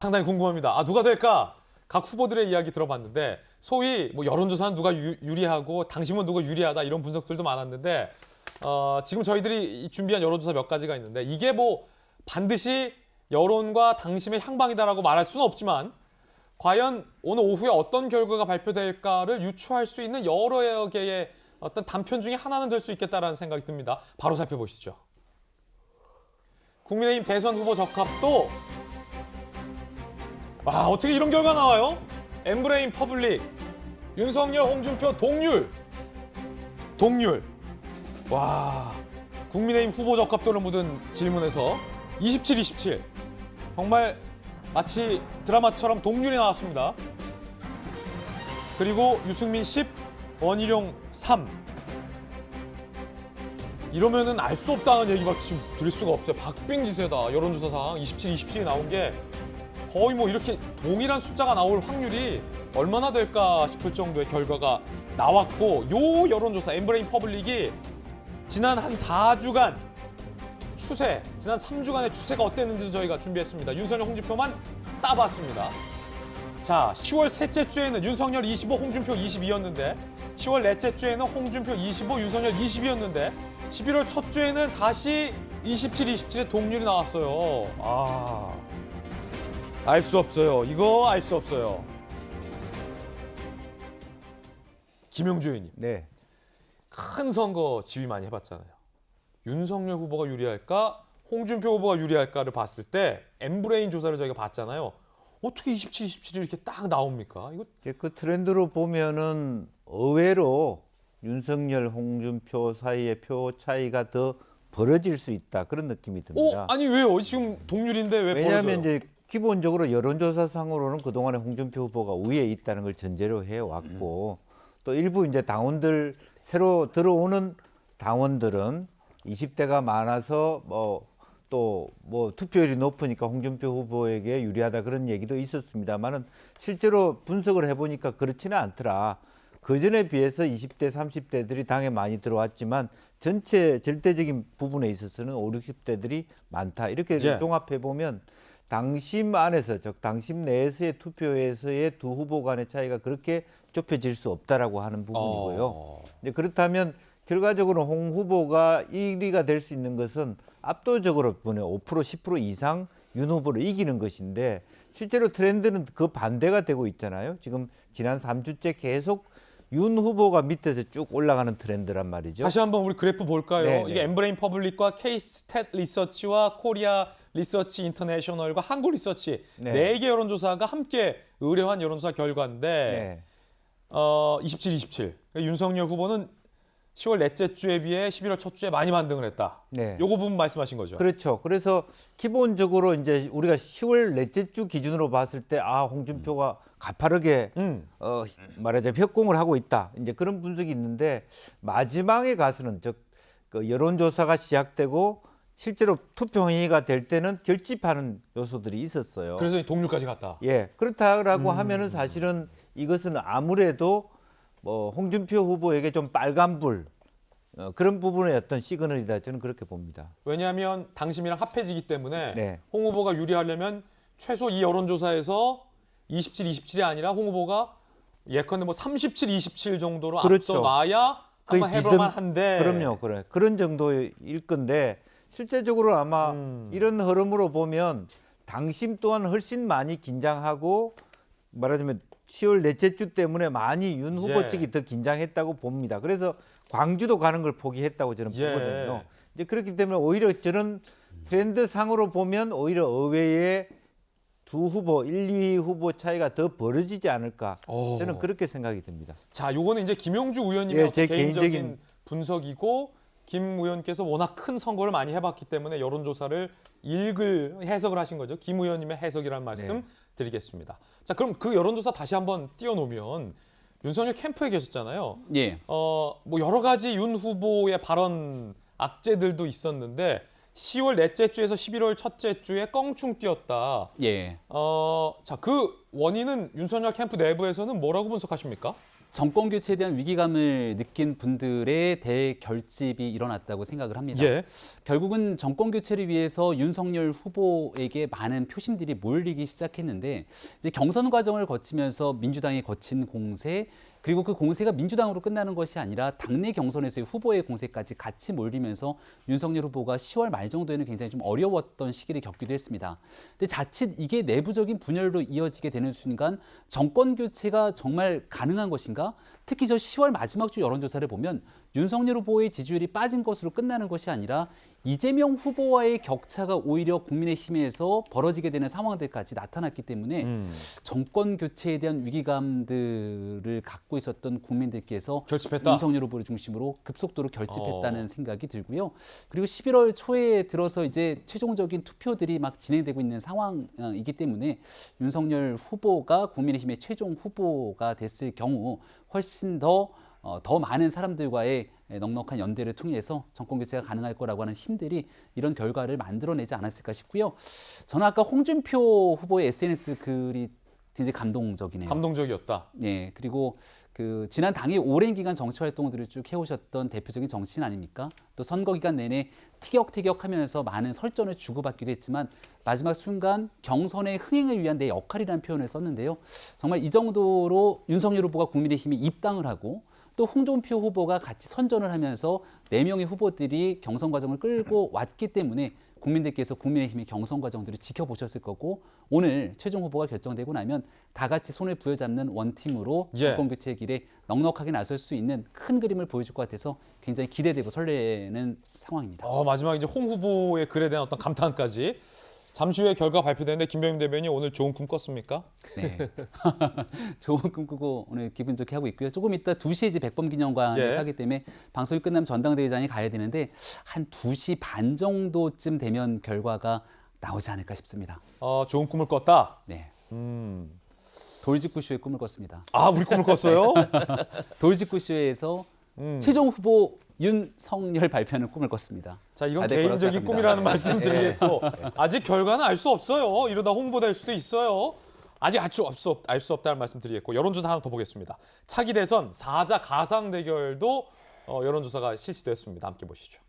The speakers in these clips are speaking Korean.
상당히 궁금합니다. 누가 될까? 각 후보들의 이야기 들어봤는데 소위 뭐 여론조사는 누가 유리하고 당심은 누가 유리하다 이런 분석들도 많았는데 지금 저희들이 준비한 여론조사 몇 가지가 있는데 이게 뭐 반드시 여론과 당심의 향방이다라고 말할 수는 없지만 과연 오늘 오후에 어떤 결과가 발표될까를 유추할 수 있는 여러 개의 어떤 단편 중에 하나는 될 수 있겠다라는 생각이 듭니다. 바로 살펴보시죠. 국민의힘 대선 후보 적합도 어떻게 이런 결과 나와요? 엠브레인 퍼블릭, 윤석열, 홍준표 동률. 국민의힘 후보 적합도를 묻은 질문에서 27, 27. 정말 마치 드라마처럼 동률이 나왔습니다. 그리고 유승민 10, 원희룡 3. 이러면은 알 수 없다는 얘기밖에 지금 들을 수가 없어요. 박빙지세다. 여론조사상 27, 27이 나온 게 거의 뭐 이렇게 동일한 숫자가 나올 확률이 얼마나 될까 싶을 정도의 결과가 나왔고, 요 여론조사 엠브레인 퍼블릭이 지난 한 4주간 추세, 지난 3주간의 추세가 어땠는지도 저희가 준비했습니다. 윤석열, 홍준표만 따봤습니다. 자, 10월 셋째 주에는 윤석열 25, 홍준표 22였는데 10월 넷째 주에는 홍준표 25, 윤석열 20이었는데 11월 첫 주에는 다시 27, 27의 동률이 나왔어요. 알 수 없어요. 이거 알 수 없어요. 김용주 의원님. 네. 큰 선거 지휘 많이 해봤잖아요. 윤석열 후보가 유리할까, 홍준표 후보가 유리할까를 봤을 때 엠브레인 조사를 저희가 봤잖아요. 어떻게 27, 27이 이렇게 딱 나옵니까? 이거 그 트렌드로 보면은 의외로 윤석열, 홍준표 사이의 표 차이가 더 벌어질 수 있다. 그런 느낌이 듭니다. 아니 왜요? 지금 동률인데 왜 벌어져요? 왜냐하면 이제 기본적으로 여론조사상으로는 그동안에 홍준표 후보가 우위에 있다는 걸 전제로 해왔고 또 일부 이제 당원들 새로 들어오는 당원들은 20대가 많아서 또 투표율이 높으니까 홍준표 후보에게 유리하다 그런 얘기도 있었습니다만은 실제로 분석을 해보니까 그렇지는 않더라. 그전에 비해서 20대, 30대들이 당에 많이 들어왔지만 전체 절대적인 부분에 있어서는 5, 60대들이 많다. 이렇게 종합해보면 당심 안에서, 즉 당심 내에서의 투표에서의 두 후보 간의 차이가 그렇게 좁혀질 수 없다라고 하는 부분이고요. 이제 그렇다면 결과적으로 홍 후보가 1위가 될 수 있는 것은 압도적으로 5%, 10% 이상 윤 후보를 이기는 것인데 실제로 트렌드는 그 반대가 되고 있잖아요. 지금 지난 3주째 계속 윤 후보가 밑에서 쭉 올라가는 트렌드란 말이죠. 다시 한번 우리 그래프 볼까요? 네, 이게 엠브레인 퍼블릭과 K-스탯 리서치와 코리아 리서치 인터내셔널과 한국 리서치 네 개 여론조사가 함께 의뢰한 여론조사 결과인데 27, 27. 윤석열 후보는 10월 넷째 주에 비해 11월 첫 주에 많이 반등을 했다. 요거 부분 말씀하신 거죠? 그렇죠. 그래서 기본적으로 이제 우리가 10월 넷째 주 기준으로 봤을 때 홍준표가 가파르게 말하자면 협공을 하고 있다. 이제 그런 분석이 있는데 마지막에 가서는 즉 그 여론조사가 시작되고 실제로 투표 행위가 될 때는 결집하는 요소들이 있었어요. 그래서 동률까지 갔다. 예, 그렇다라고 하면은 사실은 이것은 아무래도 홍준표 후보에게 좀 빨간불 그런 부분의 어떤 시그널이다 저는 그렇게 봅니다. 왜냐하면 당심이랑 합해지기 때문에 홍 후보가 유리하려면 최소 이 여론조사에서 27, 27이 아니라 홍 후보가 예컨대 37, 27 정도로 앞서 놔야 한번 해볼만 한데. 그럼요, 그런 정도일 건데 실제적으로 아마 이런 흐름으로 보면 당심 또한 훨씬 많이 긴장하고 말하자면 10월 넷째 주 때문에 많이 윤 후보 측이 더 긴장했다고 봅니다. 그래서 광주도 가는 걸 포기했다고 저는 보거든요. 이제 그렇기 때문에 오히려 저는 트렌드 상으로 보면 오히려 의외의 두 후보, 1, 2위 후보 차이가 더 벌어지지 않을까. 저는 그렇게 생각이 듭니다. 자, 요거는 이제 김용주 의원님의 제 개인적인 분석이고 김 의원께서 워낙 큰 선거를 많이 해봤기 때문에 여론조사를 해석을 하신 거죠. 김 의원님의 해석이라는 말씀 드리겠습니다. 자, 그럼 그 여론조사 다시 한번 띄워놓으면 윤석열 캠프에 계셨잖아요. 뭐 여러 가지 윤 후보의 발언 악재들도 있었는데 10월 넷째 주에서 11월 첫째 주에 껑충 뛰었다. 자, 그 원인은 윤석열 캠프 내부에서는 뭐라고 분석하십니까? 정권 교체에 대한 위기감을 느낀 분들의 대결집이 일어났다고 생각을 합니다. 결국은 정권 교체를 위해서 윤석열 후보에게 많은 표심들이 몰리기 시작했는데 이제 경선 과정을 거치면서 민주당이 거친 공세 그리고 그 공세가 민주당으로 끝나는 것이 아니라 당내 경선에서의 후보의 공세까지 같이 몰리면서 윤석열 후보가 10월 말 정도에는 굉장히 좀 어려웠던 시기를 겪기도 했습니다. 근데 자칫 이게 내부적인 분열로 이어지게 되는 순간 정권 교체가 정말 가능한 것인가? 특히 저 10월 마지막 주 여론조사를 보면 윤석열 후보의 지지율이 빠진 것으로 끝나는 것이 아니라 이재명 후보와의 격차가 오히려 국민의힘에서 벌어지게 되는 상황들까지 나타났기 때문에 정권 교체에 대한 위기감들을 갖고 있었던 국민들께서 결집했다. 윤석열 후보를 중심으로 급속도로 결집했다는 생각이 들고요. 그리고 11월 초에 들어서 이제 최종적인 투표들이 막 진행되고 있는 상황이기 때문에 윤석열 후보가 국민의힘의 최종 후보가 됐을 경우 훨씬 더 많은 사람들과의 넉넉한 연대를 통해서 정권 교체가 가능할 거라고 하는 힘들이 이런 결과를 만들어내지 않았을까 싶고요. 저는 아까 홍준표 후보의 SNS 글이 굉장히 감동적이네요. 감동적이었다. 예, 그리고 그 지난 당의 오랜 기간 정치 활동들을 쭉 해오셨던 대표적인 정치인 아닙니까? 또 선거 기간 내내 티격태격하면서 많은 설전을 주고받기도 했지만 마지막 순간 경선의 흥행을 위한 내 역할이라는 표현을 썼는데요. 정말 이 정도로 윤석열 후보가 국민의힘에 입당을 하고 또 홍준표 후보가 같이 선전을 하면서 4명의 후보들이 경선 과정을 끌고 왔기 때문에 국민들께서 국민의힘의 경선 과정들을 지켜보셨을 거고 오늘 최종 후보가 결정되고 나면 다 같이 손을 부여잡는 원팀으로 정권 교체의 길에 넉넉하게 나설 수 있는 큰 그림을 보여줄 것 같아서 굉장히 기대되고 설레는 상황입니다. 마지막 이제 홍 후보의 글에 대한 어떤 감탄까지. 잠시 후에 결과 발표되는데 김병임 대변인 오늘 좋은 꿈 꿨습니까? 네. 좋은 꿈 꾸고 오늘 기분 좋게 하고 있고요. 조금 이따 2시에 이제 백범기념관을 하기 때문에 방송이 끝나면 전당대회장에 가야 되는데 한 2시 반 정도쯤 되면 결과가 나오지 않을까 싶습니다. 좋은 꿈을 꿨다? 네. 돌직구쇼의 꿈을 꿨습니다. 우리 꿈을 꿨어요? 돌직구쇼에서 최종 후보 윤석열 발표하는 꿈을 꿨습니다. 자, 이건 개인적인 꿈이라는 말씀 드리겠고 아직 결과는 알 수 없어요. 이러다 홍보될 수도 있어요. 아직 알 수 없다는 말씀 드리겠고 여론조사 하나 더 보겠습니다. 차기 대선 4자 가상 대결도 여론조사가 실시됐습니다. 함께 보시죠.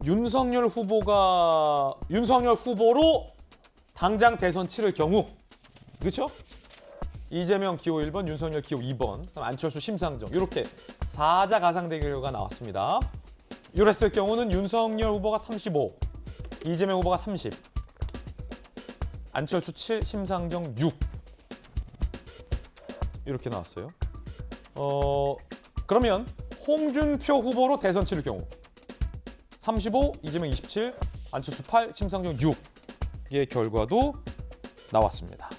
윤석열 후보로 당장 대선 치를 경우 그렇죠? 이재명 기호 1번, 윤석열 기호 2번, 안철수, 심상정 이렇게 4자 가상 대결가 나왔습니다. 이랬을 경우는 윤석열 후보가 35, 이재명 후보가 30, 안철수 7, 심상정 6 이렇게 나왔어요. 그러면 홍준표 후보로 대선 치를 경우 35, 이재명 27, 안철수 8, 심상정 6의 결과도 나왔습니다.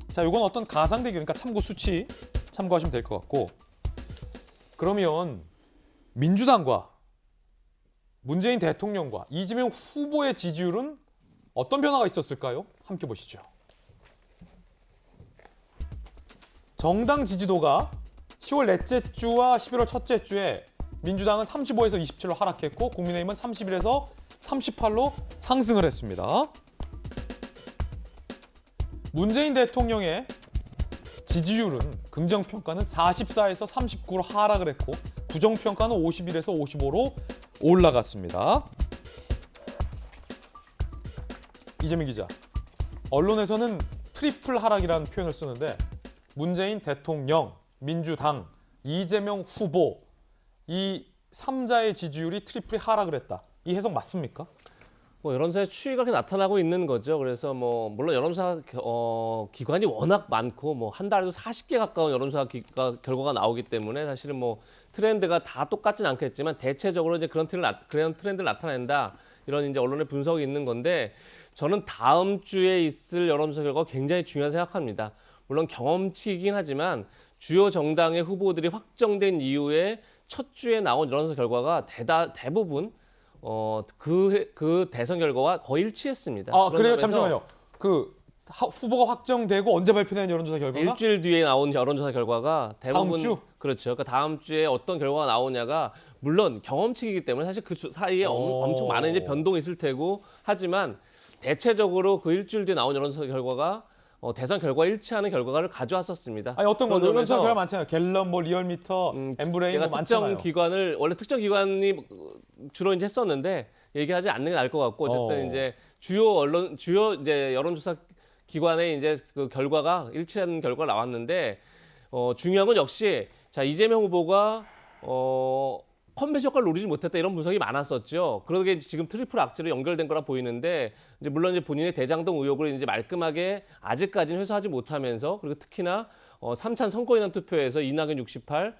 자, 이건 어떤 가상 대결, 그러니까 참고 수치 참고하시면 될 것 같고 그러면 민주당과 문재인 대통령과 이재명 후보의 지지율은 어떤 변화가 있었을까요? 함께 보시죠. 정당 지지도가 10월 넷째 주와 11월 첫째 주에 민주당은 35에서 27로 하락했고 국민의힘은 31에서 38로 상승을 했습니다. 문재인 대통령의 지지율은 긍정평가는 44에서 39로 하락을 했고 부정평가는 51에서 55로 올라갔습니다. 이재민 기자, 언론에서는 트리플 하락이라는 표현을 쓰는데 문재인 대통령, 민주당, 이재명 후보 이 3자의 지지율이 트리플 하락을 했다. 이 해석 맞습니까? 여론조사의 추이가 그렇게 나타나고 있는 거죠. 그래서 물론 여론조사 기관이 워낙 많고 한 달에도 40개 가까운 여론조사 결과가 나오기 때문에 사실은 트렌드가 다 똑같진 않겠지만 대체적으로 이제 그런 트렌드를 나타낸다. 이런 이제 언론의 분석이 있는 건데 저는 다음 주에 있을 여론조사 결과가 굉장히 중요하다고 생각합니다. 물론 경험치이긴 하지만 주요 정당의 후보들이 확정된 이후에 첫 주에 나온 여론조사 결과가 대부분 그 대선 결과와 거의 일치했습니다. 그래요? 잠시만요. 후보가 확정되고 언제 발표된 여론조사 결과가? 일주일 뒤에 나온 여론조사 결과가 대부분 다음 주? 그렇죠. 그러니까 다음 주에 어떤 결과가 나오냐가 물론 경험치이기 때문에 사실 그 사이에 엄청 많은 이제 변동이 있을 테고 하지만 대체적으로 그 일주일 뒤에 나온 여론조사 결과가 대선 결과 일치하는 결과를 가져왔었습니다. 아니 어떤 거 그런 여론조사 점에서 결과 많잖아요. 갤럽, 뭐 리얼미터, 엠브레인 뭐 특정 많잖아요. 기관을 원래 특정 기관이 주로 이제 했었는데 얘기하지 않는 게 나을 것 같고 어쨌든 이제 주요 이제 여론조사 기관의 이제 그 결과가 일치하는 결과가 나왔는데 중요한 건 역시 자 이재명 후보가 컨벤션 효과를 노리지 못했다 이런 분석이 많았었죠. 그러게 지금 트리플 악재로 연결된 거라 보이는데 이제 물론 이제 본인의 대장동 의혹을 이제 말끔하게 아직까지는 회수하지 못하면서 그리고 특히나 3찬 선거인단 투표에서 이낙연 68,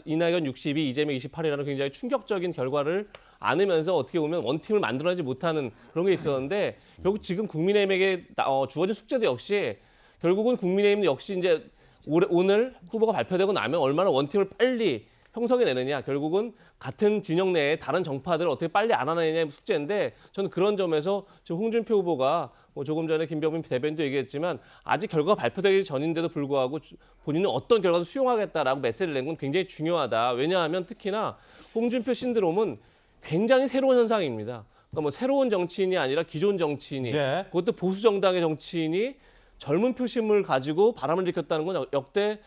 이낙연 62, 이재명 28이라는 굉장히 충격적인 결과를 안으면서 어떻게 보면 원팀을 만들어내지 못하는 그런 게 있었는데 결국 지금 국민의힘에게 주어진 숙제도 역시 결국은 국민의힘 역시 이제 오늘 후보가 발표되고 나면 얼마나 원팀을 빨리 형성해내느냐 결국은 같은 진영 내에 다른 정파들을 어떻게 빨리 안아내느냐의 숙제인데 저는 그런 점에서 지금 홍준표 후보가 뭐 조금 전에 김병민 대변인도 얘기했지만 아직 결과가 발표되기 전인데도 불구하고 본인은 어떤 결과도 수용하겠다라고 메시지를 낸 건 굉장히 중요하다. 왜냐하면 특히나 홍준표 신드롬은 굉장히 새로운 현상입니다. 그러니까 뭐 새로운 정치인이 아니라 기존 정치인이 예. 그것도 보수 정당의 정치인이 젊은 표심을 가지고 바람을 일으켰다는 건 역대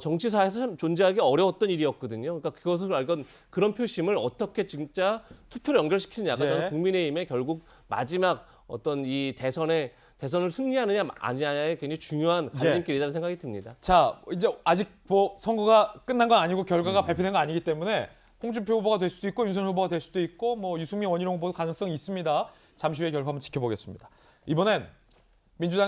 정치사에서 존재하기 어려웠던 일이었거든요. 그러니까 그것을 알건 그런 표심을 어떻게 진짜 투표를 연결시키느냐가 예. 저는 국민의힘의 결국 마지막 어떤 이 대선을 승리하느냐 아니냐의 굉장히 중요한 갈림길이라는 생각이 듭니다. 자, 이제 아직 뭐 선거가 끝난 건 아니고 결과가 발표된 건 아니기 때문에 홍준표 후보가 될 수도 있고 윤석열 후보가 될 수도 있고 뭐 유승민 원희룡 후보도 가능성이 있습니다. 잠시 후에 결과 한번 지켜보겠습니다. 이번엔 민주당